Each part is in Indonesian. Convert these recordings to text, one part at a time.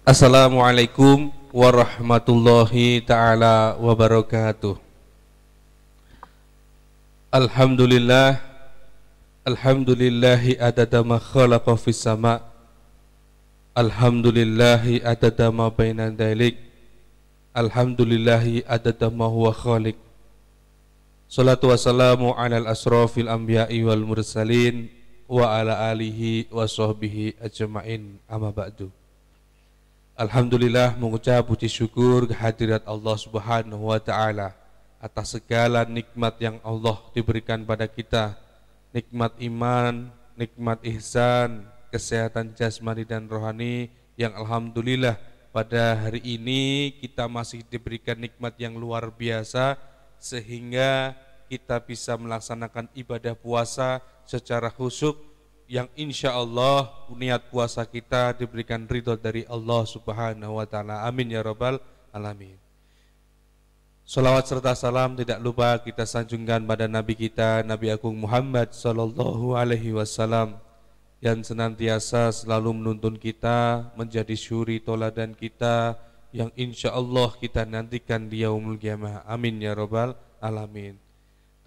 Assalamualaikum warahmatullahi ta'ala wabarakatuh. Alhamdulillah, alhamdulillahi adada ma khalaqa fis sama', alhamdulillahi adada ma baina dalik, alhamdulillahi adada ma huwa khaliq. Salatu wassalamu ala al-asrafil anbiya'i wal mursalin wa ala alihi wa sahbihi ajma'in, amma ba'du. Alhamdulillah, mengucap puji syukur kehadirat Allah Subhanahu wa ta'ala atas segala nikmat yang Allah diberikan pada kita, nikmat iman, nikmat ihsan, kesehatan jasmani dan rohani, yang alhamdulillah pada hari ini kita masih diberikan nikmat yang luar biasa sehingga kita bisa melaksanakan ibadah puasa secara khusyuk, yang insya Allah niat puasa kita diberikan ridho dari Allah Subhanahu wa ta'ala. Amin ya rabbal alamin. Salawat serta salam tidak lupa kita sanjungkan pada Nabi kita, Nabi Agung Muhammad sallallahu alaihi wasallam, yang senantiasa selalu menuntun kita menjadi syuri toladan kita, yang insya Allah kita nantikan di yaumul qiyamah. Amin ya rabbal alamin.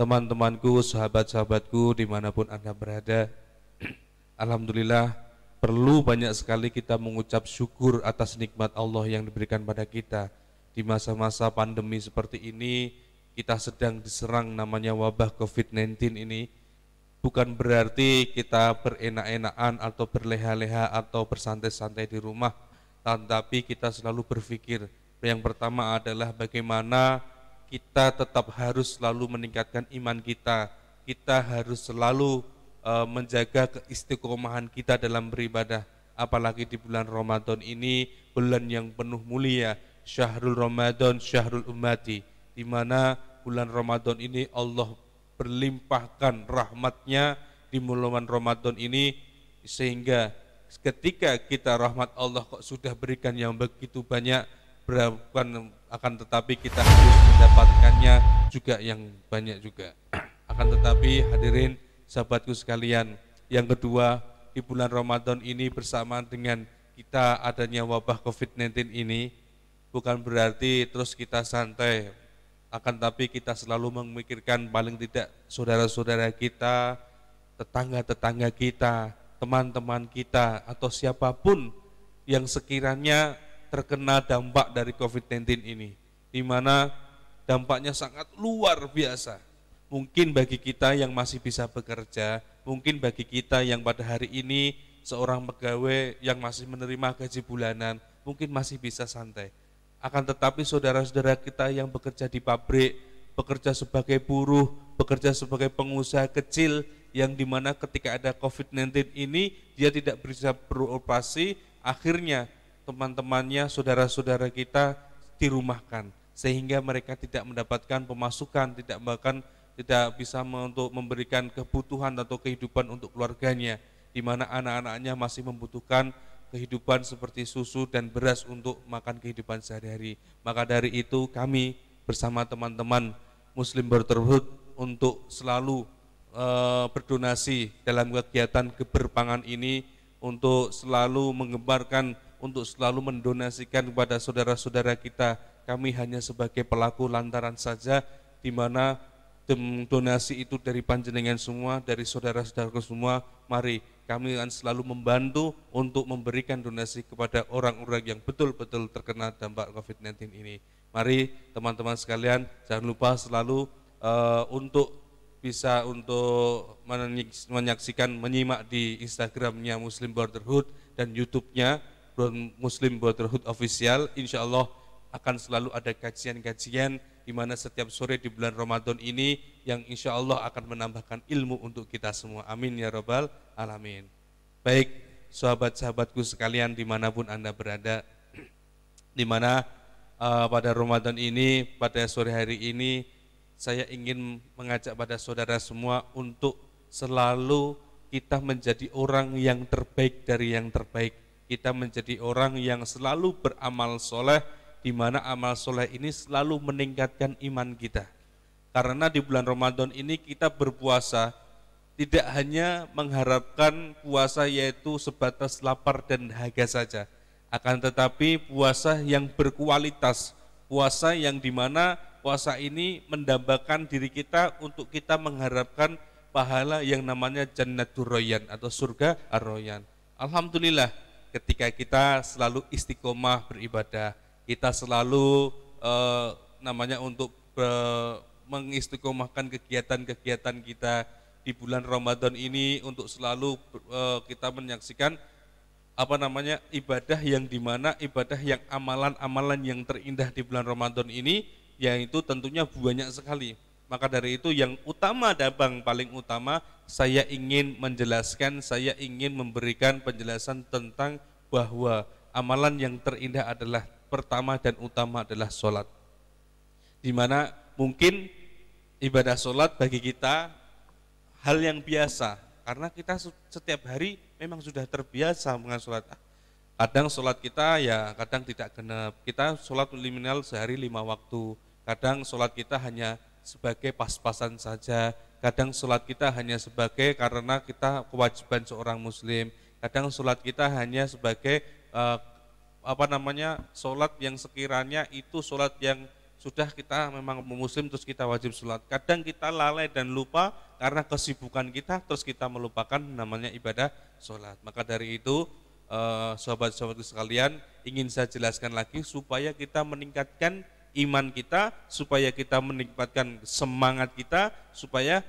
Teman-temanku, sahabat-sahabatku dimanapun Anda berada, alhamdulillah, perlu banyak sekali kita mengucap syukur atas nikmat Allah yang diberikan pada kita. Di masa-masa pandemi seperti ini, kita sedang diserang namanya wabah COVID-19 ini. Bukan berarti kita berenak-enakan atau berleha-leha atau bersantai-santai di rumah, tetapi kita selalu berpikir, yang pertama adalah bagaimana kita tetap harus selalu meningkatkan iman kita. Kita harus selalu menjaga keistiqomahan kita dalam beribadah, apalagi di bulan Ramadan ini, bulan yang penuh mulia, Syahrul Ramadan, Syahrul Ummati, di mana bulan Ramadan ini Allah berlimpahkan rahmatnya di bulan Ramadan ini, sehingga ketika kita rahmat Allah kok sudah berikan yang begitu banyak, akan tetapi kita harus mendapatkannya juga yang banyak juga. Akan tetapi hadirin sahabatku sekalian, yang kedua, di bulan Ramadan ini bersamaan dengan kita adanya wabah COVID-19 ini, bukan berarti terus kita santai, akan tapi kita selalu memikirkan paling tidak saudara-saudara kita, tetangga-tetangga kita, teman-teman kita, atau siapapun yang sekiranya terkena dampak dari COVID-19 ini, di mana dampaknya sangat luar biasa. Mungkin bagi kita yang masih bisa bekerja, mungkin bagi kita yang pada hari ini seorang pegawai yang masih menerima gaji bulanan, mungkin masih bisa santai. Akan tetapi saudara-saudara kita yang bekerja di pabrik, bekerja sebagai buruh, bekerja sebagai pengusaha kecil, yang dimana ketika ada COVID-19 ini dia tidak bisa beroperasi, akhirnya teman-temannya, saudara-saudara kita dirumahkan, sehingga mereka tidak mendapatkan pemasukan, tidak bisa untuk memberikan kebutuhan atau kehidupan untuk keluarganya, di mana anak-anaknya masih membutuhkan kehidupan seperti susu dan beras untuk makan kehidupan sehari-hari. Maka dari itu kami bersama teman-teman Muslim Brotherhood untuk selalu berdonasi dalam kegiatan keberpangan ini, untuk selalu mengembarkan, untuk selalu mendonasikan kepada saudara-saudara kita. Kami hanya sebagai pelaku lantaran saja, di mana donasi itu dari panjenengan semua, dari saudara-saudara semua. Mari kami akan selalu membantu untuk memberikan donasi kepada orang-orang yang betul-betul terkena dampak COVID-19 ini. Mari teman-teman sekalian, jangan lupa selalu untuk bisa untuk menyaksikan, menyimak di Instagramnya Muslim Brotherhood dan YouTube-nya Muslim Brotherhood Official. Insya Allah akan selalu ada kajian-kajian di mana setiap sore di bulan Ramadan ini, yang insya Allah akan menambahkan ilmu untuk kita semua. Amin ya rabbal alamin. Baik sahabat-sahabatku sekalian dimanapun Anda berada, di mana pada Ramadan ini, pada sore hari ini, saya ingin mengajak pada saudara semua untuk selalu kita menjadi orang yang terbaik dari yang terbaik. Kita menjadi orang yang selalu beramal soleh, di mana amal soleh ini selalu meningkatkan iman kita. Karena di bulan Ramadan ini kita berpuasa tidak hanya mengharapkan puasa yaitu sebatas lapar dan dahaga saja, Akan tetapi puasa yang berkualitas, puasa yang dimana puasa ini mendambakan diri kita untuk kita mengharapkan pahala yang namanya Jannatur Rayyan atau surga Ar-Rayyan. Alhamdulillah, ketika kita selalu istiqomah beribadah, kita selalu namanya untuk mengistiqomahkan kegiatan-kegiatan kita di bulan Ramadan ini untuk selalu kita menyaksikan ibadah yang dimana ibadah yang amalan-amalan yang terindah di bulan Ramadan ini, yaitu tentunya banyak sekali. Maka dari itu yang utama dan paling utama saya ingin menjelaskan, saya ingin memberikan penjelasan tentang bahwa amalan yang terindah adalah pertama dan utama adalah sholat. Dimana mungkin ibadah sholat bagi kita hal yang biasa, karena kita setiap hari memang sudah terbiasa dengan sholat. Kadang sholat kita ya kadang tidak genap, kita sholat minimal sehari 5 waktu. Kadang sholat kita hanya sebagai pas-pasan saja, kadang sholat kita hanya sebagai karena kita kewajiban seorang muslim. Kadang sholat kita hanya sebagai sholat yang sekiranya itu sholat yang sudah kita memang muslim terus kita wajib sholat. Kadang kita lalai dan lupa karena kesibukan kita terus kita melupakan namanya ibadah sholat. Maka dari itu sahabat-sahabatku sekalian, ingin saya jelaskan lagi supaya kita meningkatkan iman kita, supaya kita meningkatkan semangat kita, supaya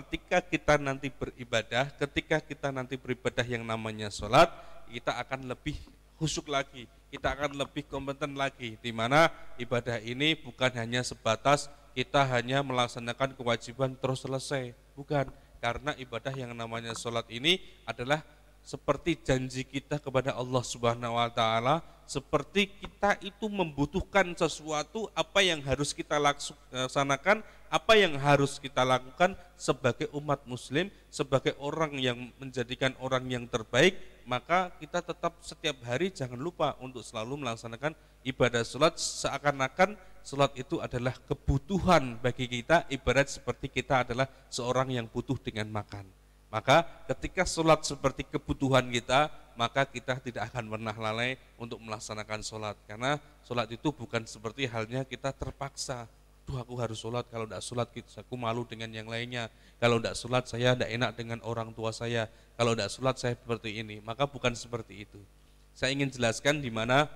ketika kita nanti beribadah, ketika kita nanti beribadah yang namanya sholat, kita akan lebih khusyuk lagi, kita akan lebih kompeten lagi, di mana ibadah ini bukan hanya sebatas kita hanya melaksanakan kewajiban terus selesai, bukan, karena ibadah yang namanya sholat ini adalah seperti janji kita kepada Allah Subhanahu wa taala, seperti kita itu membutuhkan sesuatu, apa yang harus kita laksanakan, apa yang harus kita lakukan sebagai umat muslim, sebagai orang yang menjadikan orang yang terbaik, maka kita tetap setiap hari jangan lupa untuk selalu melaksanakan ibadah sholat, seakan-akan sholat itu adalah kebutuhan bagi kita, ibarat seperti kita adalah seorang yang butuh dengan makan. Maka ketika sholat seperti kebutuhan kita, maka kita tidak akan pernah lalai untuk melaksanakan sholat. Karena sholat itu bukan seperti halnya kita terpaksa, aku harus sholat, kalau tidak sholat aku malu dengan yang lainnya, kalau tidak sholat saya tidak enak dengan orang tua saya, kalau tidak sholat saya seperti ini. Maka bukan seperti itu. Saya ingin jelaskan di mana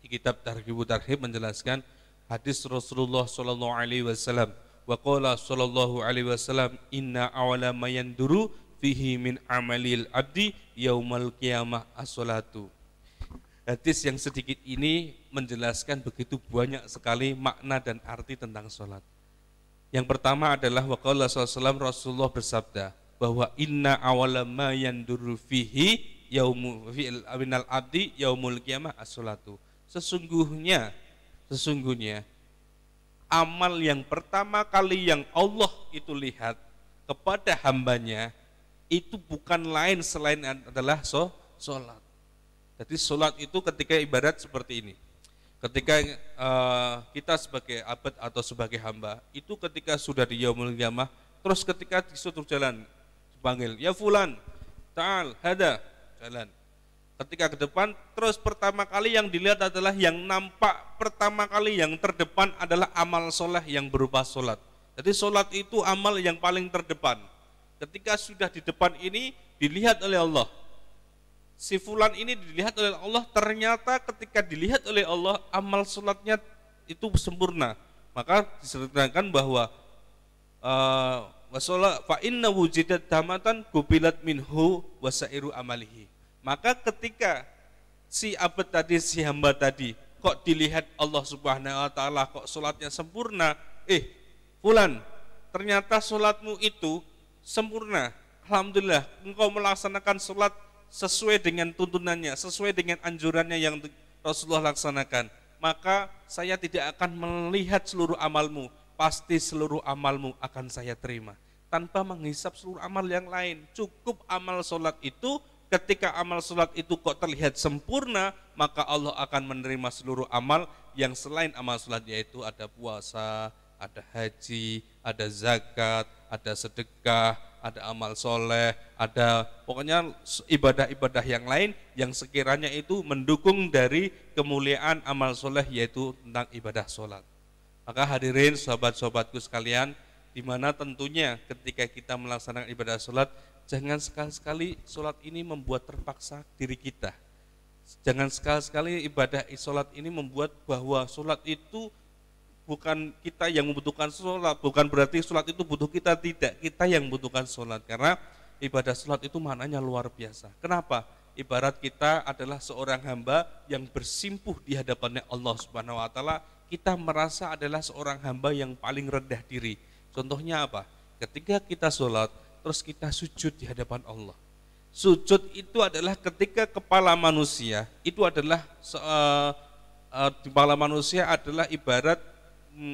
di kitab Targhibut Tarhib menjelaskan hadis Rasulullah SAW. Wa qala sallallahu alaihi wasallam, inna awala ma yanduru fihi min amalil abdi yaumal qiyamah as-salatu. Hadis yang sedikit ini menjelaskan begitu banyak sekali makna dan arti tentang sholat. Yang pertama adalah wa qala sallallahu Rasulullah bersabda bahwa inna awala ma yanduru fihi yaumul minal abdi yaumul qiyamah as-salatu. Sesungguhnya amal yang pertama kali yang Allah itu lihat kepada hambanya itu bukan lain selain adalah sholat. Jadi sholat itu ketika ibadat seperti ini, ketika kita sebagai abad atau sebagai hamba itu ketika sudah di yaumul qiyamah, terus ketika disuruh jalan dipanggil ya fulan ta'al hada, jalan. Ketika ke depan, terus pertama kali yang dilihat adalah yang nampak pertama kali yang terdepan adalah amal soleh yang berupa sholat. Jadi sholat itu amal yang paling terdepan. Ketika sudah di depan ini dilihat oleh Allah, si fulan ini dilihat oleh Allah, ternyata ketika dilihat oleh Allah amal sholatnya itu sempurna. Maka disertakan bahwa wasolat fa inna wujidat damatan gubilat minhu wasairu amalihi. Maka ketika si abad tadi, si hamba tadi, kok dilihat Allah Subhanahu wa taala kok sholatnya sempurna, fulan, ternyata sholatmu itu sempurna. Alhamdulillah, engkau melaksanakan sholat sesuai dengan tuntunannya, sesuai dengan anjurannya yang Rasulullah laksanakan. Maka saya tidak akan melihat seluruh amalmu, pasti seluruh amalmu akan saya terima. Tanpa menghisap seluruh amal yang lain, cukup amal sholat itu. Ketika amal sholat itu kok terlihat sempurna, maka Allah akan menerima seluruh amal yang selain amal sholat, yaitu ada puasa, ada haji, ada zakat, ada sedekah, ada amal soleh, ada pokoknya ibadah-ibadah yang lain yang sekiranya itu mendukung dari kemuliaan amal soleh, yaitu tentang ibadah sholat. Maka hadirin sahabat-sahabatku sekalian, di mana tentunya ketika kita melaksanakan ibadah sholat, jangan sekali-sekali sholat ini membuat terpaksa diri kita. Jangan sekali-sekali ibadah sholat ini membuat bahwa sholat itu bukan kita yang membutuhkan sholat, bukan berarti sholat itu butuh kita, tidak, kita yang membutuhkan sholat, karena ibadah sholat itu maknanya luar biasa. Kenapa? Ibarat kita adalah seorang hamba yang bersimpuh di hadapannya Allah Subhanahu wa taala, kita merasa adalah seorang hamba yang paling rendah diri. Contohnya apa? Ketika kita sholat, terus kita sujud di hadapan Allah. Sujud itu adalah ketika kepala manusia, itu adalah kepala manusia adalah ibarat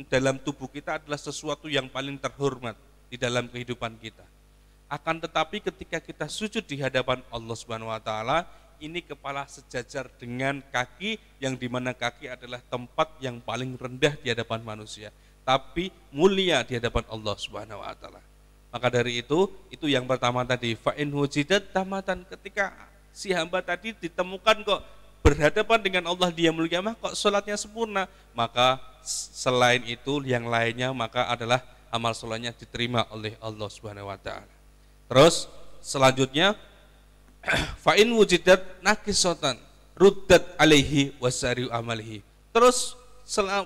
dalam tubuh kita adalah sesuatu yang paling terhormat di dalam kehidupan kita. Akan tetapi ketika kita sujud di hadapan Allah Subhanahu wa taala, ini kepala sejajar dengan kaki, yang dimana kaki adalah tempat yang paling rendah di hadapan manusia, tapi mulia di hadapan Allah Subhanahu wa taala. Maka dari itu yang pertama tadi, fa in hujidat tamatan, ketika si hamba tadi ditemukan kok berhadapan dengan Allah di yaumul qiyamah kok sholatnya sempurna, maka selain itu yang lainnya maka adalah amal sholatnya diterima oleh Allah Subhanahu wa taala. Terus selanjutnya fa in wujidat nakisatan ruddat alaihi wasariu amalihi. Terus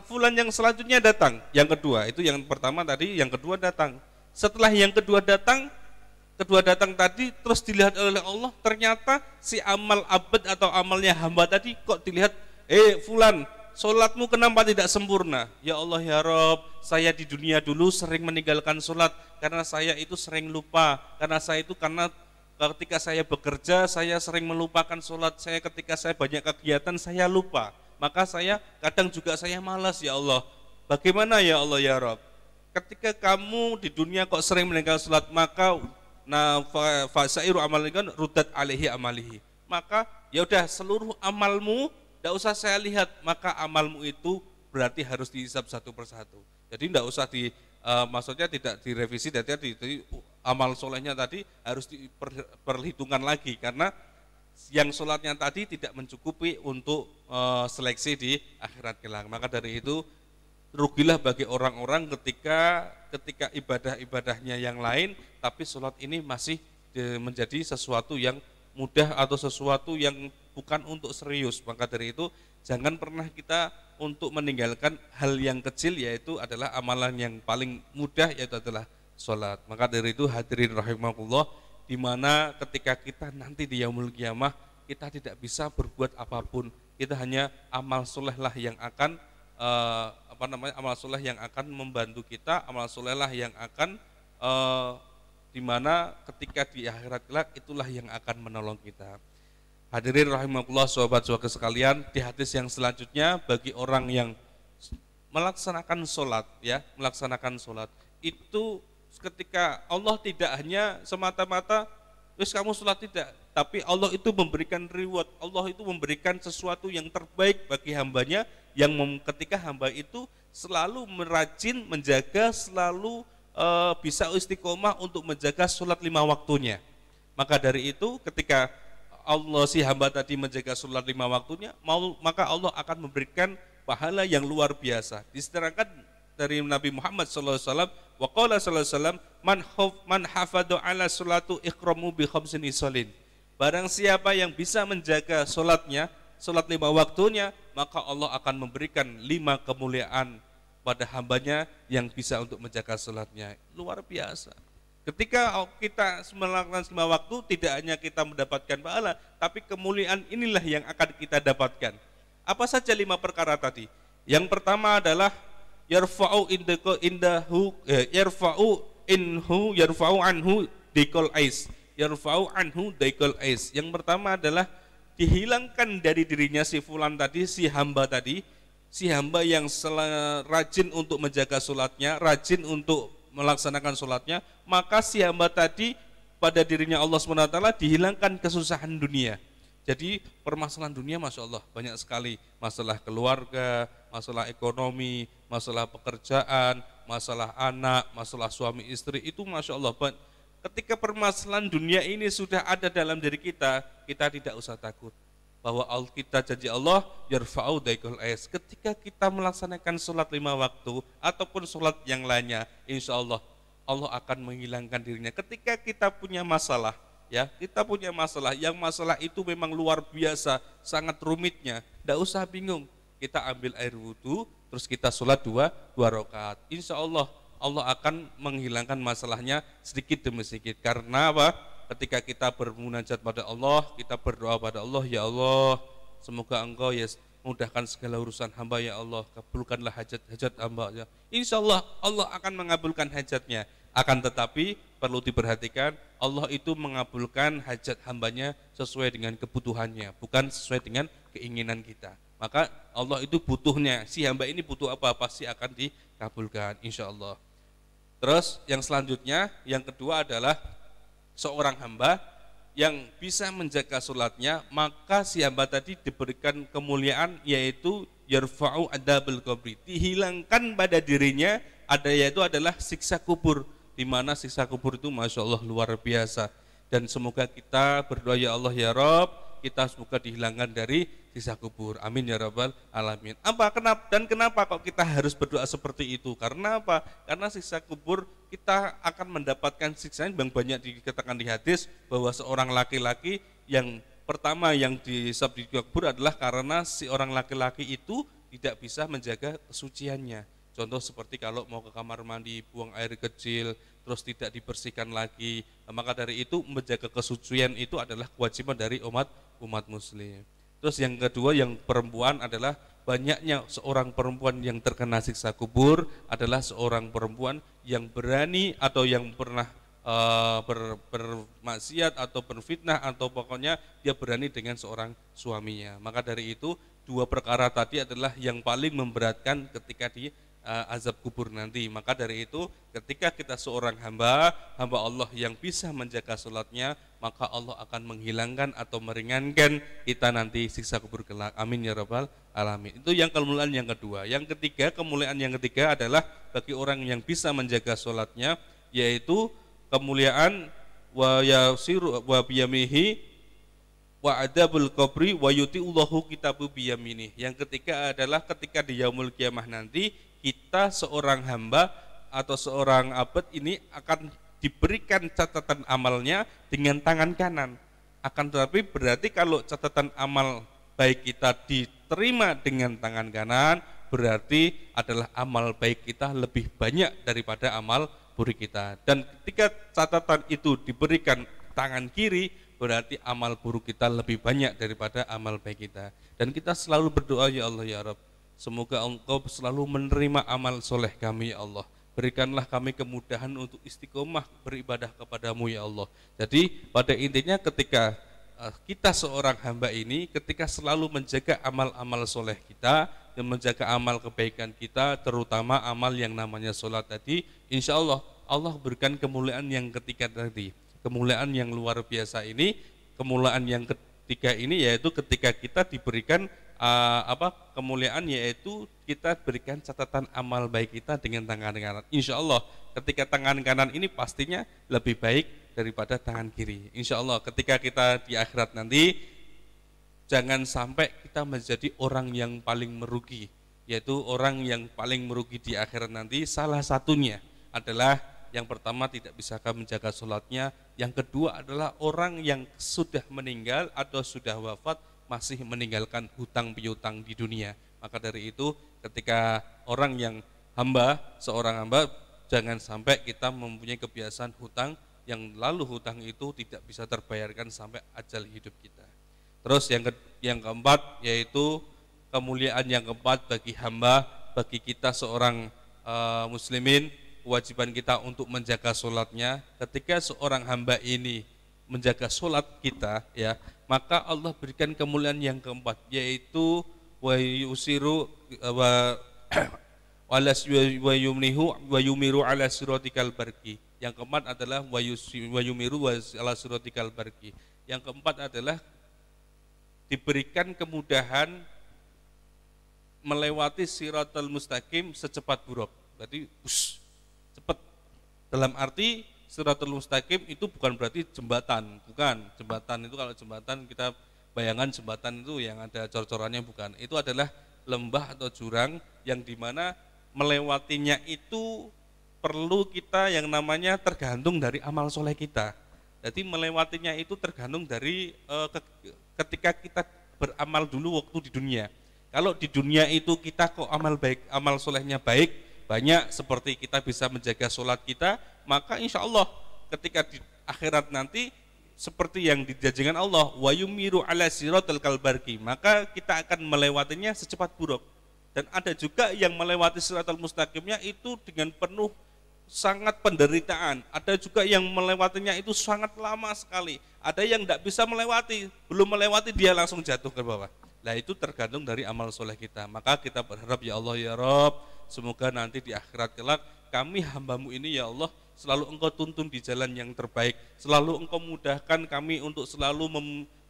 fulan yang selanjutnya datang, yang kedua, itu yang pertama tadi, yang kedua datang. Setelah yang kedua datang tadi terus dilihat oleh Allah, ternyata si amal abad atau amalnya hamba tadi kok dilihat, fulan, sholatmu kenapa tidak sempurna? Ya Allah ya Rob, saya di dunia dulu sering meninggalkan sholat karena saya itu sering lupa, karena ketika saya bekerja saya sering melupakan sholat, saya ketika saya banyak kegiatan saya lupa, maka saya kadang juga saya malas ya Allah. Bagaimana ya Allah ya Rob? Ketika kamu di dunia kok sering meninggalkan sholat, maka fasairu amalikan rudat alaihi amalihi, maka ya udah seluruh amalmu tidak usah saya lihat, maka amalmu itu berarti harus dihisab satu persatu. Jadi tidak usah maksudnya tidak direvisi, jadi amal solehnya tadi harus diperhitungkan lagi, karena yang sholatnya tadi tidak mencukupi untuk seleksi di akhirat kelak. Maka dari itu rugilah bagi orang-orang ketika ibadah-ibadahnya yang lain, tapi sholat ini masih menjadi sesuatu yang mudah atau sesuatu yang bukan untuk serius. Maka dari itu jangan pernah kita untuk meninggalkan hal yang kecil, yaitu adalah amalan yang paling mudah, yaitu adalah sholat. Maka dari itu hadirin rahimakumullah, di mana ketika kita nanti di yaumul qiyamah kita tidak bisa berbuat apapun, kita hanya amal soleh lah yang akan amal soleh yang akan membantu kita, amal soleh lah yang akan di mana ketika di akhirat kelak itulah yang akan menolong kita. Hadirin rahimakumullah, sahabat-sahabat sekalian, di hadis yang selanjutnya, bagi orang yang melaksanakan sholat, itu ketika Allah tidak hanya semata-mata wis kamu sholat, tidak, tapi Allah itu memberikan reward, Allah itu memberikan sesuatu yang terbaik bagi hambanya, yang ketika hamba itu selalu merajin menjaga, selalu bisa istiqomah untuk menjaga sholat 5 waktunya. Maka dari itu ketika Allah si hamba tadi menjaga sholat 5 waktunya, maka Allah akan memberikan pahala yang luar biasa. Diterangkan dari Nabi Muhammad SAW, wa qala SAW, man hafadhu ala sholatu ikramu bi khamsin isolin. Barang siapa yang bisa menjaga sholatnya, sholat 5 waktunya, maka Allah akan memberikan 5 kemuliaan pada hambanya yang bisa untuk menjaga sholatnya. Luar biasa. Ketika kita melakukan 5 waktu, tidak hanya kita mendapatkan pahala, tapi kemuliaan inilah yang akan kita dapatkan. Apa saja 5 perkara tadi? Yang pertama adalah yarfa'u anhu daikal ais. Yarfa'u anhu daikal ais. Yang pertama adalah dihilangkan dari dirinya si fulan tadi, si hamba tadi, si hamba yang rajin untuk menjaga sholatnya, rajin untuk melaksanakan sholatnya, maka si hamba tadi pada dirinya Allah SWT dihilangkan kesusahan dunia. Jadi permasalahan dunia Masya Allah banyak sekali, masalah keluarga, masalah ekonomi, masalah pekerjaan, masalah anak, masalah suami istri, itu Masya Allah. Ketika permasalahan dunia ini sudah ada dalam diri kita, kita tidak usah takut. Bahwa kita janji Allah, yarfa'u daikul ais. Ketika kita melaksanakan sholat 5 waktu, ataupun sholat yang lainnya, insya Allah, Allah akan menghilangkan dirinya. Ketika kita punya masalah, ya, kita punya masalah, yang masalah itu memang luar biasa, sangat rumitnya, tidak usah bingung. Kita ambil air wudhu, terus kita sholat dua rakaat. Insya Allah, Allah akan menghilangkan masalahnya sedikit demi sedikit. Karena apa? Ketika kita bermunajat pada Allah, kita berdoa pada Allah, ya Allah, semoga Engkau ya mudahkan segala urusan hamba, ya Allah, kabulkanlah hajat-hajat hamba. Ya. Insya Allah, Allah akan mengabulkan hajatnya. Akan tetapi perlu diperhatikan, Allah itu mengabulkan hajat hambanya sesuai dengan kebutuhannya, bukan sesuai dengan keinginan kita. Maka Allah itu butuhnya, si hamba ini butuh apa, pasti akan dikabulkan insya Allah. Terus yang selanjutnya, yang kedua adalah seorang hamba yang bisa menjaga sholatnya, maka si hamba tadi diberikan kemuliaan, yaitu yarfa'u adabul qabri, dihilangkan pada dirinya ada, yaitu adalah siksa kubur, di mana siksa kubur itu masya Allah luar biasa. Dan semoga kita berdoa, ya Allah ya Rabb, kita semoga dihilangkan dari siksa kubur, amin ya rabbal alamin. Kenapa kok kita harus berdoa seperti itu? Karena apa? Karena siksa kubur kita akan mendapatkan siksa yang banyak dikatakan di hadis, bahwa seorang laki-laki yang pertama yang dihisab di kubur adalah karena si orang laki-laki itu tidak bisa menjaga kesuciannya. Contoh seperti kalau mau ke kamar mandi, buang air kecil, terus tidak dibersihkan lagi. Maka dari itu menjaga kesucian itu adalah kewajiban dari umat muslim. Terus yang kedua, yang perempuan adalah banyaknya seorang perempuan yang terkena siksa kubur adalah seorang perempuan yang berani atau yang pernah bermaksiat atau berfitnah, atau pokoknya dia berani dengan seorang suaminya. Maka dari itu dua perkara tadi adalah yang paling memberatkan ketika di azab kubur nanti. Maka dari itu ketika kita seorang hamba Allah yang bisa menjaga sholatnya, maka Allah akan menghilangkan atau meringankan kita nanti siksa kubur kelak, amin ya rabbal alamin. Itu yang kemuliaan yang kedua. Yang ketiga, kemuliaan yang ketiga adalah bagi orang yang bisa menjaga sholatnya, yaitu kemuliaan wa yasiru wa biyamihi wa adabul qabri wa yuti'ullahu kitabu biyamini. Yang ketiga adalah ketika di yaumul kiamah nanti, kita seorang hamba atau seorang abad ini akan diberikan catatan amalnya dengan tangan kanan. Akan tetapi berarti kalau catatan amal baik kita diterima dengan tangan kanan, berarti adalah amal baik kita lebih banyak daripada amal buruk kita. Dan ketika catatan itu diberikan tangan kiri, berarti amal buruk kita lebih banyak daripada amal baik kita. Dan kita selalu berdoa, ya Allah ya Rabb, semoga Engkau selalu menerima amal soleh kami, ya Allah. Berikanlah kami kemudahan untuk istiqomah beribadah kepadamu, ya Allah. Jadi pada intinya ketika kita seorang hamba ini, ketika selalu menjaga amal-amal soleh kita dan menjaga amal kebaikan kita, terutama amal yang namanya sholat tadi, insya Allah Allah berikan kemuliaan yang ketiga tadi, kemuliaan yang luar biasa ini. Kemuliaan yang ketiga ini yaitu ketika kita diberikan kemuliaan, yaitu kita berikan catatan amal baik kita dengan tangan kanan. Insya Allah ketika tangan kanan ini pastinya lebih baik daripada tangan kiri. Insya Allah ketika kita di akhirat nanti, jangan sampai kita menjadi orang yang paling merugi, yaitu orang yang paling merugi di akhirat nanti. Salah satunya adalah yang pertama tidak bisakah menjaga sholatnya, yang kedua adalah orang yang sudah meninggal atau sudah wafat masih meninggalkan hutang piutang di dunia. Maka dari itu ketika orang yang seorang hamba, jangan sampai kita mempunyai kebiasaan hutang yang lalu hutang itu tidak bisa terbayarkan sampai ajal hidup kita. Terus yang keempat, yaitu kemuliaan yang keempat bagi hamba, bagi kita seorang muslimin, kewajiban kita untuk menjaga sholatnya. Ketika seorang hamba ini menjaga sholat kita, ya, maka Allah berikan kemuliaan yang keempat, yaitu wa yusiru wa yumnihu wa yumiru ala siratikal barqi. Yang keempat adalah wa yumiru ala siratikal barqi. Yang keempat adalah diberikan kemudahan melewati siratal mustaqim secepat buruk. Berarti cepat, dalam arti Shiratal Mustaqim itu bukan berarti jembatan, bukan. Jembatan itu, kalau jembatan kita bayangan jembatan itu yang ada cor-corannya, bukan. Itu adalah lembah atau jurang yang dimana melewatinya itu perlu kita yang namanya tergantung dari amal soleh kita. Jadi melewatinya itu tergantung dari ketika kita beramal dulu waktu di dunia. Kalau di dunia itu kita kok amal baik, amal solehnya baik, banyak, seperti kita bisa menjaga sholat kita, maka insya Allah ketika di akhirat nanti seperti yang dijanjikan Allah, wa yumiru ala siratal kalbarki, maka kita akan melewatinya secepat buruk. Dan ada juga yang melewati siratal mustaqimnya itu dengan penuh sangat penderitaan. Ada juga yang melewatinya itu sangat lama sekali. Ada yang tidak bisa melewati, belum melewati dia langsung jatuh ke bawah. Nah itu tergantung dari amal soleh kita. Maka kita berharap ya Allah ya Rabb, semoga nanti di akhirat kelak kami hambamu ini ya Allah selalu engkau tuntun di jalan yang terbaik, selalu engkau mudahkan kami untuk selalu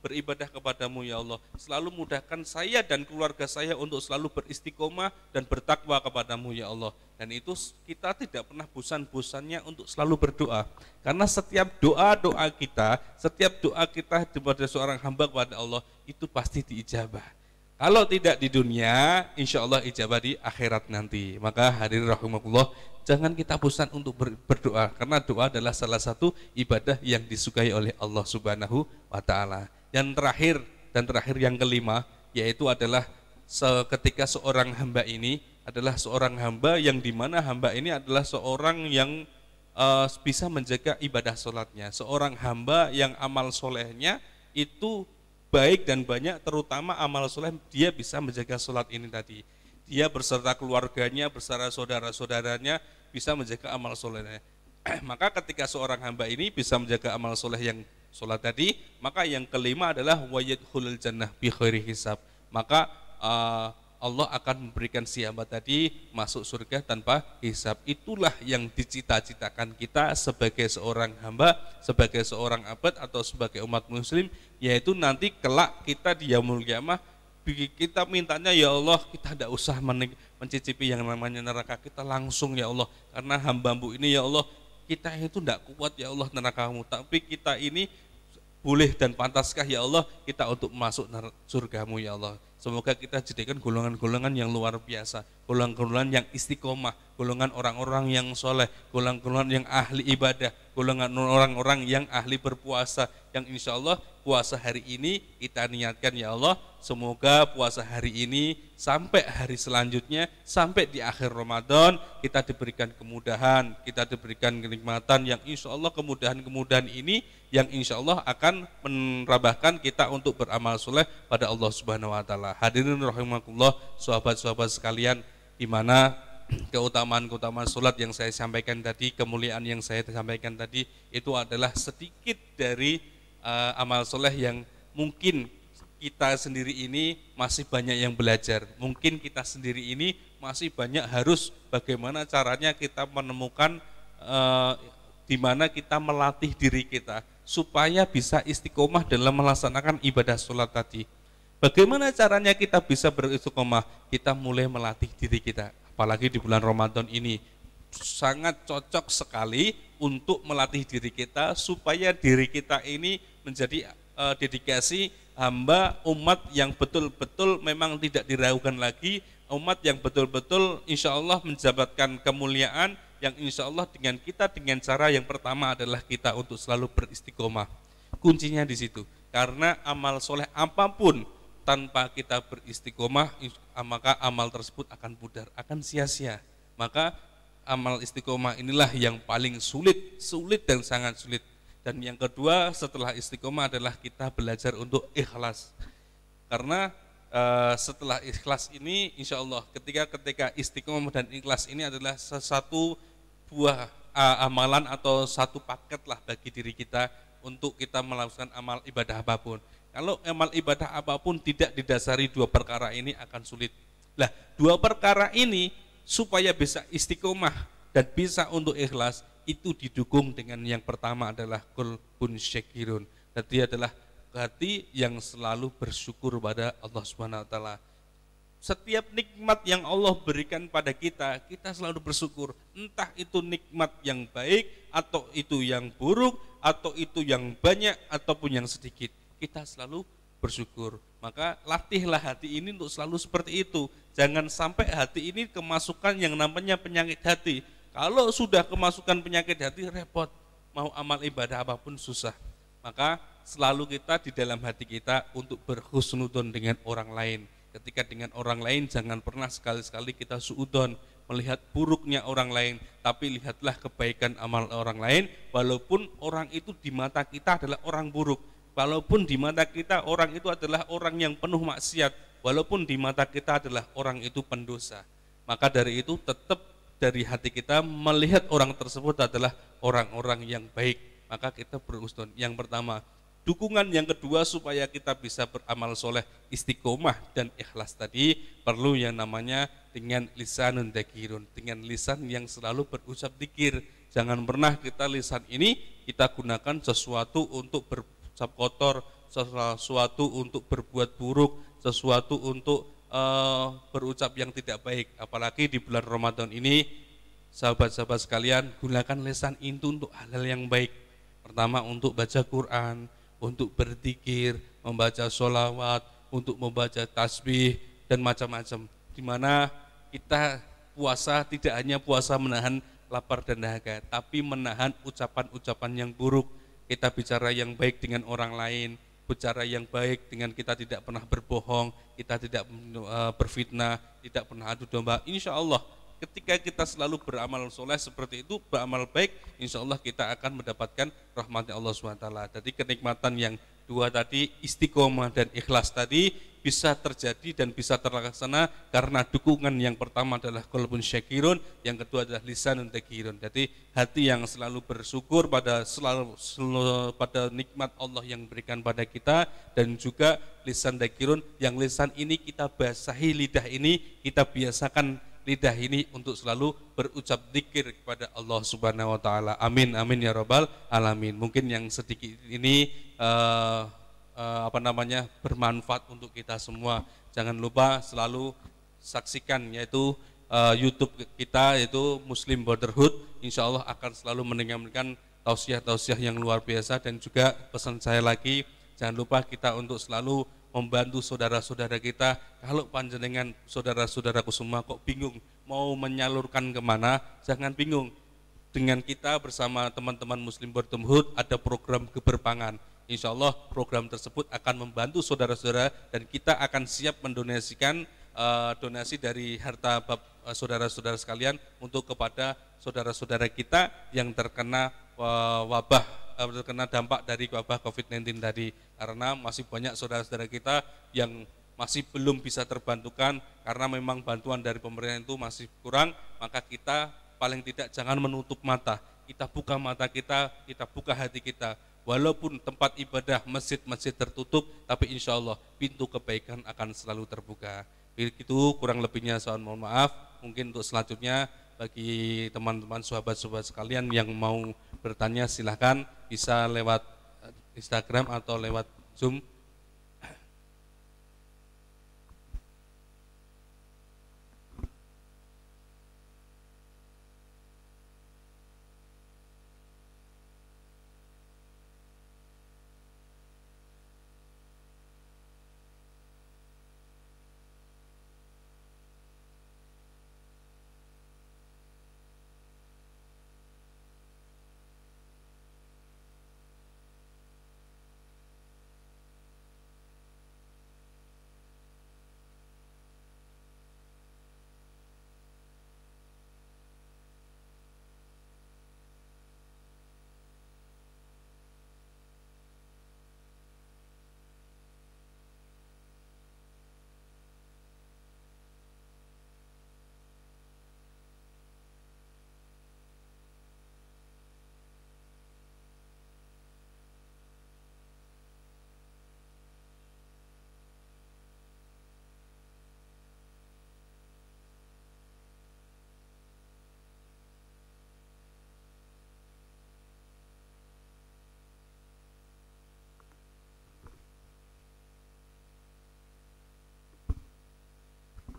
beribadah kepadamu ya Allah, selalu mudahkan saya dan keluarga saya untuk selalu beristiqomah dan bertakwa kepadamu ya Allah. Dan itu kita tidak pernah bosan-bosannya untuk selalu berdoa, karena setiap doa-doa kita, setiap doa kita kepada seorang hamba kepada Allah itu pasti diijabah. Kalau tidak di dunia, insya Allah ijabah di akhirat nanti. Maka hadirin rahimakumullah, jangan kita bosan untuk berdoa, karena doa adalah salah satu ibadah yang disukai oleh Allah Subhanahu wa Ta'ala. Yang terakhir yang kelima, yaitu adalah ketika seorang hamba ini adalah seorang hamba yang dimana hamba ini adalah seorang yang bisa menjaga ibadah sholatnya, seorang hamba yang amal solehnya itu baik dan banyak, terutama amal soleh dia bisa menjaga sholat ini tadi. Dia beserta keluarganya, beserta saudara-saudaranya bisa menjaga amal solehnya. Maka ketika seorang hamba ini bisa menjaga amal soleh yang sholat tadi, maka yang kelima adalah wayadkhulul jannah bi khairi hisab. Maka Allah akan memberikan si hamba tadi masuk surga tanpa hisab. Itulah yang dicita-citakan kita sebagai seorang hamba, sebagai seorang abad atau sebagai umat muslim, yaitu nanti kelak kita di yaumul qiyamah kita mintanya ya Allah, kita tidak usah mencicipi yang namanya neraka, kita langsung ya Allah, karena hamba-Mu ini ya Allah, kita itu tidak kuat ya Allah neraka-Mu, tapi kita ini boleh dan pantaskah ya Allah kita untuk masuk surga-Mu ya Allah. Semoga kita jadikan golongan-golongan yang luar biasa, golongan-golongan yang istiqomah, golongan orang-orang yang soleh, golongan-golongan yang ahli ibadah, golongan orang-orang yang ahli berpuasa, yang insya Allah puasa hari ini kita niatkan ya Allah, semoga puasa hari ini sampai hari selanjutnya, sampai di akhir Ramadan kita diberikan kemudahan, kita diberikan kenikmatan yang insya Allah kemudahan-kemudahan ini yang insya Allah akan menambahkan kita untuk beramal soleh pada Allah Subhanahu wa Ta'ala. Hadirin rahimakumullah, sahabat-sahabat sekalian, di mana keutamaan-keutamaan sholat yang saya sampaikan tadi, kemuliaan yang saya sampaikan tadi, itu adalah sedikit dari amal soleh yang mungkin kita sendiri ini masih banyak yang belajar. Mungkin kita sendiri ini masih banyak harus bagaimana caranya kita menemukan di mana kita melatih diri kita supaya bisa istiqomah dalam melaksanakan ibadah sholat tadi. Bagaimana caranya kita bisa beristiqomah? Kita mulai melatih diri kita, apalagi di bulan Ramadan ini sangat cocok sekali untuk melatih diri kita supaya diri kita ini menjadi dedikasi hamba umat yang betul-betul memang tidak diragukan lagi, umat yang betul-betul insya Allah mendapatkan kemuliaan yang insya Allah dengan cara yang pertama adalah kita untuk selalu beristiqomah. Kuncinya di situ, karena amal soleh apapun tanpa kita beristiqomah, maka amal tersebut akan pudar, akan sia-sia. Maka amal istiqomah inilah yang paling sulit dan sangat sulit. Dan yang kedua setelah istiqomah adalah kita belajar untuk ikhlas. Karena setelah ikhlas ini insya Allah ketika istiqomah dan ikhlas ini adalah satu buah amalan atau satu paket lah bagi diri kita untuk kita melakukan amal ibadah apapun. Kalau amal ibadah apapun tidak didasari dua perkara ini akan sulit. Lah, dua perkara ini supaya bisa istiqomah dan bisa untuk ikhlas itu didukung dengan yang pertama adalah qalbun syakirun. Jadi adalah hati yang selalu bersyukur pada Allah Subhanahu wa Ta'ala. Setiap nikmat yang Allah berikan pada kita, kita selalu bersyukur. Entah itu nikmat yang baik, atau itu yang buruk, atau itu yang banyak, ataupun yang sedikit. Kita selalu bersyukur. Maka latihlah hati ini untuk selalu seperti itu. Jangan sampai hati ini kemasukan yang namanya penyakit hati. Kalau sudah kemasukan penyakit hati, repot. Mau amal ibadah apapun susah. Maka selalu kita di dalam hati kita untuk berhusnudon dengan orang lain. Ketika dengan orang lain jangan pernah sekali-sekali kita suudon melihat buruknya orang lain, tapi lihatlah kebaikan amal orang lain. Walaupun orang itu di mata kita adalah orang buruk, walaupun di mata kita orang itu adalah orang yang penuh maksiat, walaupun di mata kita adalah orang itu pendosa, maka dari itu tetap dari hati kita melihat orang tersebut adalah orang-orang yang baik, maka kita berhusnudon. Yang pertama. Dukungan yang kedua supaya kita bisa beramal soleh, istiqomah dan ikhlas tadi, perlu yang namanya dengan lisanun dzakirun, dengan lisan yang selalu berucap dzikir. Jangan pernah kita lisan ini kita gunakan sesuatu untuk berucap kotor, sesuatu untuk berbuat buruk, sesuatu untuk berucap yang tidak baik. Apalagi di bulan Ramadan ini, sahabat-sahabat sekalian, gunakan lisan itu untuk hal-hal yang baik. Pertama, untuk baca Quran, untuk berzikir, membaca sholawat, untuk membaca tasbih dan macam-macam. Dimana kita puasa tidak hanya puasa menahan lapar dan dahaga, tapi menahan ucapan-ucapan yang buruk. Kita bicara yang baik dengan orang lain, bicara yang baik dengan kita tidak pernah berbohong, kita tidak berfitnah, tidak pernah adu domba. Insya Allah ketika kita selalu beramal soleh seperti itu, beramal baik, insya Allah kita akan mendapatkan rahmatnya Allah SWT. Jadi kenikmatan yang dua tadi, istiqomah dan ikhlas tadi, bisa terjadi dan bisa terlaksana karena dukungan yang pertama adalah qalbun syakirun, yang kedua adalah lisanun dzakirun. Jadi hati yang selalu bersyukur pada pada nikmat Allah yang berikan pada kita, dan juga lisan dzakirun, yang lisan ini kita basahi, lidah ini kita biasakan lidah ini untuk selalu berucap dzikir kepada Allah Subhanahu wa taala. Amin amin ya rabbal alamin. Mungkin yang sedikit ini bermanfaat untuk kita semua. Jangan lupa selalu saksikan yaitu YouTube kita yaitu Muslim Brotherhood. Insya Allah akan selalu mendengarkan tausiah-tausiah yang luar biasa. Dan juga pesan saya lagi, jangan lupa kita untuk selalu membantu saudara-saudara kita. Kalau panjenengan saudara-saudaraku semua kok bingung mau menyalurkan kemana, jangan bingung. Dengan kita bersama teman-teman Muslim Brotherhood ada program keberpangan. Insya Allah program tersebut akan membantu saudara-saudara, dan kita akan siap mendonasikan donasi dari harta saudara-saudara sekalian untuk kepada saudara-saudara kita yang terkena terkena dampak dari wabah COVID-19 tadi. Karena masih banyak saudara-saudara kita yang masih belum bisa terbantukan karena memang bantuan dari pemerintah itu masih kurang. Maka kita paling tidak jangan menutup mata, kita buka mata kita buka hati kita. Walaupun tempat ibadah masjid-masjid tertutup, tapi insya Allah pintu kebaikan akan selalu terbuka. Begitu kurang lebihnya, saya mohon maaf. Mungkin untuk selanjutnya bagi teman-teman sahabat-sahabat sekalian yang mau bertanya, silahkan bisa lewat Instagram atau lewat Zoom.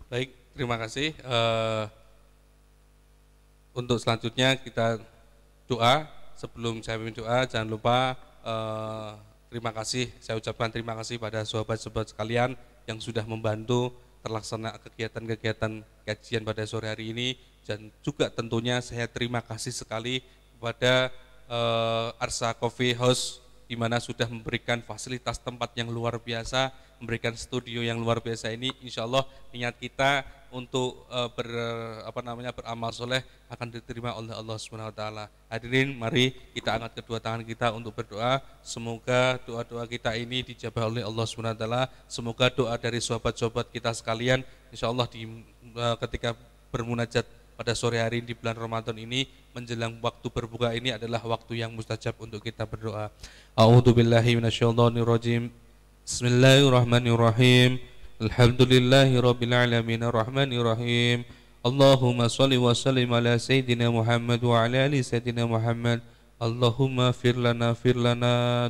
Baik, terima kasih. Untuk selanjutnya kita doa. Sebelum saya mimpin doa, jangan lupa terima kasih. Saya ucapkan terima kasih pada sahabat-sahabat sekalian yang sudah membantu terlaksana kegiatan-kegiatan kajian pada sore hari ini, dan juga tentunya saya terima kasih sekali kepada Arsa Coffee House, di mana sudah memberikan fasilitas tempat yang luar biasa, memberikan studio yang luar biasa ini. Insya Allah niat kita untuk beramal soleh akan diterima oleh Allah SWT. Hadirin, mari kita angkat kedua tangan kita untuk berdoa. Semoga doa-doa kita ini dijabah oleh Allah SWT. Semoga doa dari sahabat-sahabat kita sekalian, insya Allah ketika bermunajat pada sore hari di bulan Ramadan ini, menjelang waktu berbuka ini adalah waktu yang mustajab untuk kita berdoa. A'udzubillahi minasyaitonirrajim. Bismillahirrahmanirrahim. Alhamdulillahirabbil alamin arrahmanirrahim. Allahumma shalli wa sallim ala sayyidina Muhammad wa ala ali sayyidina Muhammad. Allahumma fir lana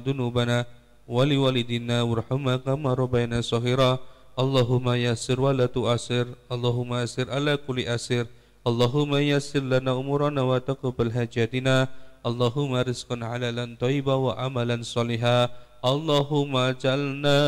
dunubana wa liwalidina warhamna kama rabbayana shaghira. Allahumma yassir wa la tu'assir. Allahumma yassir ala kulli asir. Allahumma yassir lana umurana wa taqabbal hajatina. Allahumma rizqan halalan thayyiban wa amalan shaliha. Allahumma jalna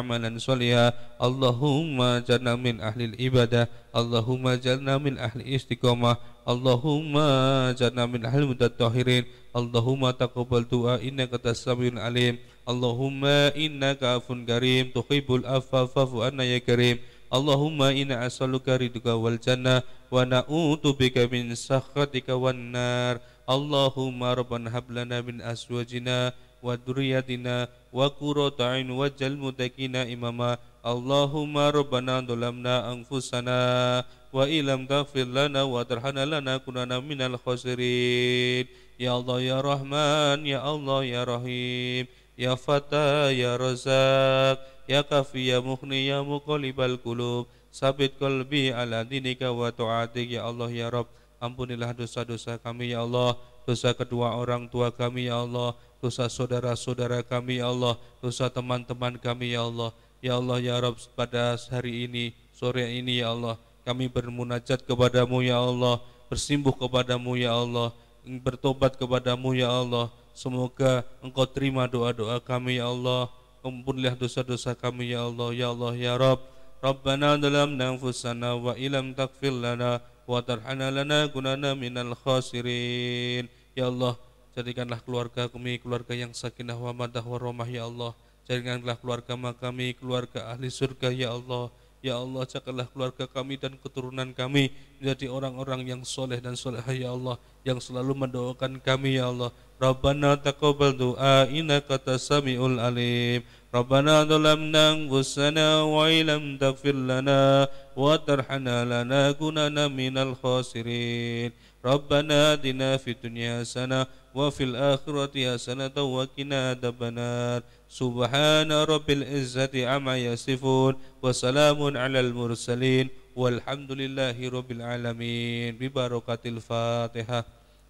amalan shaliha. Allahumma jalna min ahli ibadah. Allahumma jalna min ahli istiqamah. Allahumma jalna min ahli mutatahhirin. Allahumma taqabbal du'a innaka tas-sami'ul alim. Allahumma innaka afun karim tuhibbul afwa fa'fu anna ya karim. Allahumma inna as'aluka ridhaka wal jannah wa na'udzu bika min sakhatika wan nar. Allahumma rabbana hab lana min azwajina wa dzurriyyatina wa qurrata a'yun waj'al muttaqina imama. Allahumma rabbana dhalamna anfusana wa illam taghfir lana wa tarhamna lanakunanna minal khasirin. Ya Allah ya Rahman, ya Allah ya Rahim, ya Fatah ya Razzaq, ya Kafi ya Mughni ya Muqallibal Qulub, sabit qalbi ala dinika wa ta'atik. Ya Allah ya Rabb, ampunilah dosa-dosa kami ya Allah, dosa kedua orang tua kami ya Allah, dosa saudara-saudara kami ya Allah, dosa teman-teman kami ya Allah. Ya Allah ya Rabb, pada hari ini, sore ini ya Allah, kami bermunajat kepadamu ya Allah, bersimbuh kepadamu ya Allah, bertobat kepadamu ya Allah. Semoga Engkau terima doa-doa kami ya Allah. Ampunilah dosa-dosa kami ya Allah. Ya Allah ya Rabb, Rabbana dhalamna anfusana wa illam taghfir lana wa tarhamna lanakunanna minal khasirin. Ya Allah, jadikanlah keluarga kami keluarga yang sakinah wa madah warahmah ya Allah. Jadikanlah keluarga kami keluarga ahli surga ya Allah. Ya Allah, jadikanlah keluarga kami dan keturunan kami menjadi orang-orang yang soleh dan solehah ya Allah, yang selalu mendoakan kami ya Allah. Rabbana taqabbal du'a innaka tas-sami'ul alim. Rabbana dhalamna anfusana wa illam taghfir lana wa tarhamna lanakunanna minal khasirin. Rabbana atina fid dunya hasanah wa fil akhirati hasanatan wa qina adzabannar. Subhana rabbil izzati amma yasifun wa salamun alal mursalin walhamdulillahi rabbil alamin. Bi barakatil Fatihah.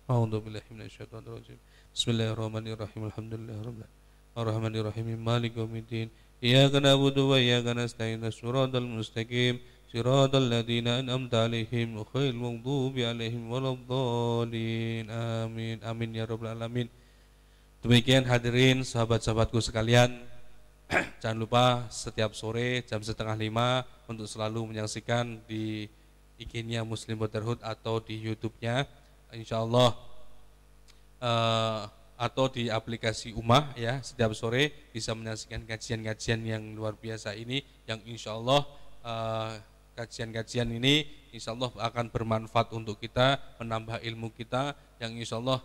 A'udzu billahi minasyaitonir rajim. Bismillahirrahmanirrahim. Alhamdulillahirabbil arrahmanirrahim maliki yaumiddin. Iyyaka na'budu wa iyyaka nasta'in. Shiratal mustaqim shiratal ladzina an'amta 'alaihim ghairil maghdubi 'alaihim waladdallin. Amin. Amin ya rabbal alamin. Demikian hadirin sahabat-sahabatku sekalian, jangan lupa setiap sore jam 4:30 untuk selalu menyaksikan di IG-nya Muslim Brotherhood atau di YouTube-nya insyaallah, atau di aplikasi Ummah ya. Setiap sore bisa menyaksikan kajian-kajian yang luar biasa ini, yang insyaallah kajian-kajian ini insyaallah akan bermanfaat untuk kita, menambah ilmu kita, yang insyaallah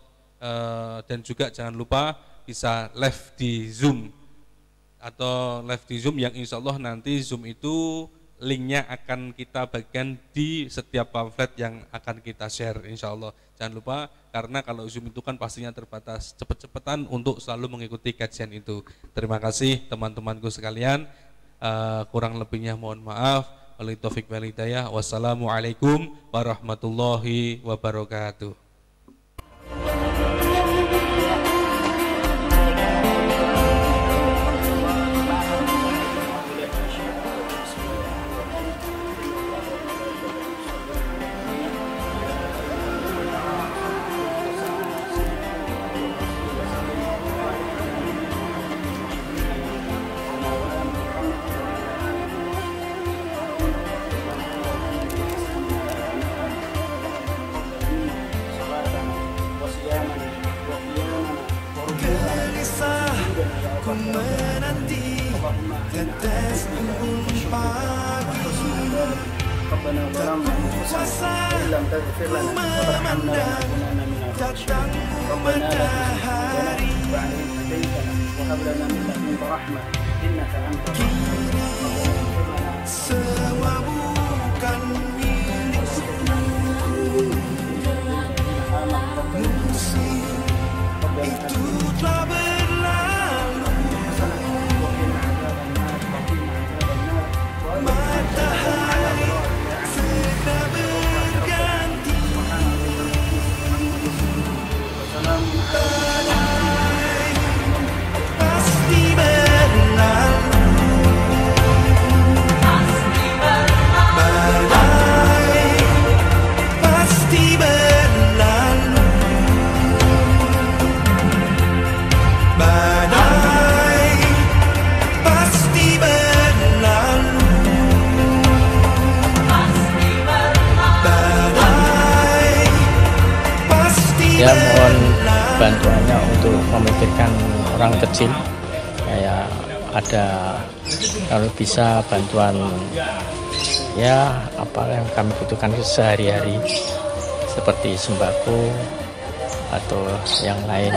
dan juga jangan lupa bisa live di Zoom atau live di Zoom, yang insya Allah nanti Zoom itu linknya akan kita bagikan di setiap pamflet yang akan kita share insya Allah. Jangan lupa, karena kalau Zoom itu kan pastinya terbatas, cepet-cepetan untuk selalu mengikuti kajian itu. Terima kasih teman-temanku sekalian, kurang lebihnya mohon maaf. Wallahul taufiq wal hidayah. Wassalamualaikum warahmatullahi wabarakatuh. menanti tetes embun pagi. Kuasa memandang datangmu matahari. Kini semua bukan milikmu. Musim itu telah berlalu. Matahari segera berganti. Badai pasti berlalu. Badai pasti berlalu. Badai pasti berlalu. Badai pasti Ya, mohon berlalu. bantuannya untuk memikirkan orang kecil, kayak ada kalau bisa bantuan ya apa yang kami butuhkan sehari-hari seperti sembako atau yang lain.